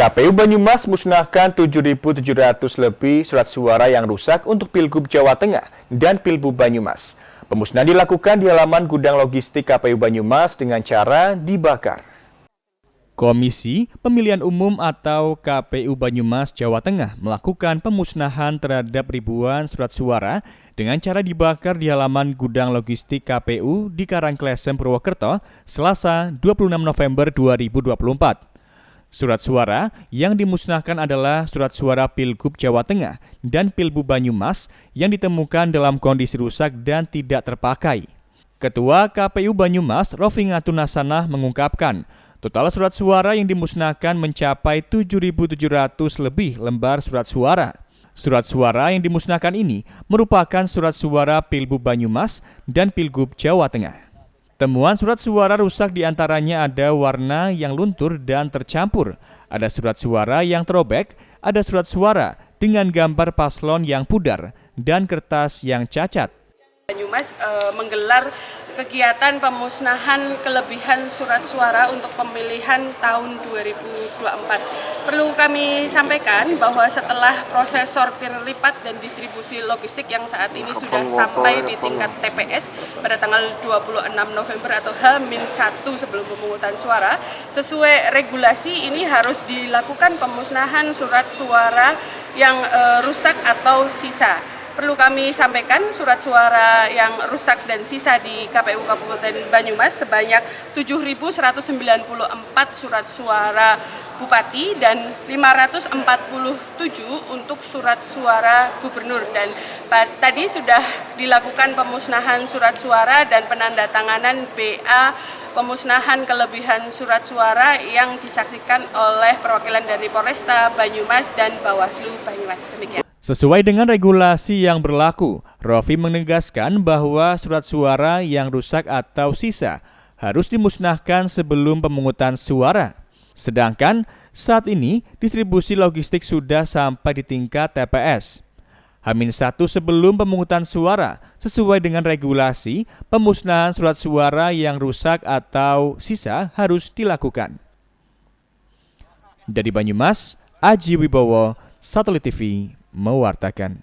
KPU Banyumas musnahkan 7.700 lebih surat suara yang rusak untuk Pilgub Jawa Tengah dan Pilbub Banyumas. Pemusnahan dilakukan di halaman gudang logistik KPU Banyumas dengan cara dibakar. Komisi Pemilihan Umum atau KPU Banyumas Jawa Tengah melakukan pemusnahan terhadap ribuan surat suara dengan cara dibakar di halaman gudang logistik KPU di Karangklesem, Purwokerto, Selasa 26 November 2024. Surat suara yang dimusnahkan adalah surat suara Pilgub Jawa Tengah dan Pilbub Banyumas yang ditemukan dalam kondisi rusak dan tidak terpakai. Ketua KPU Banyumas, Rofi Ngatunasana, mengungkapkan, total surat suara yang dimusnahkan mencapai 7.700 lebih lembar surat suara. Surat suara yang dimusnahkan ini merupakan surat suara Pilbub Banyumas dan Pilgub Jawa Tengah. Temuan surat suara rusak diantaranya ada warna yang luntur dan tercampur, ada surat suara yang terobek, ada surat suara dengan gambar paslon yang pudar, dan kertas yang cacat. Banyumas menggelar kegiatan pemusnahan kelebihan surat suara untuk pemilihan tahun 2024. Perlu kami sampaikan bahwa setelah proses sortir lipat dan distribusi logistik yang saat ini sudah sampai di tingkat TPS pada tanggal 26 November atau H-1 sebelum pemungutan suara, sesuai regulasi ini harus dilakukan pemusnahan surat suara yang rusak atau sisa. Perlu kami sampaikan surat suara yang rusak dan sisa di KPU Kabupaten Banyumas sebanyak 7.194 surat suara Bupati dan 547 untuk surat suara Gubernur. Dan tadi sudah dilakukan pemusnahan surat suara dan penandatanganan BA pemusnahan kelebihan surat suara yang disaksikan oleh perwakilan dari Polresta Banyumas dan Bawaslu Banyumas. Demikian. Sesuai dengan regulasi yang berlaku, Rofi menegaskan bahwa surat suara yang rusak atau sisa harus dimusnahkan sebelum pemungutan suara. Sedangkan saat ini distribusi logistik sudah sampai di tingkat TPS. H-1 sebelum pemungutan suara, sesuai dengan regulasi, pemusnahan surat suara yang rusak atau sisa harus dilakukan. Dari Banyumas, Aji Wibowo, Satelit TV mewartakan.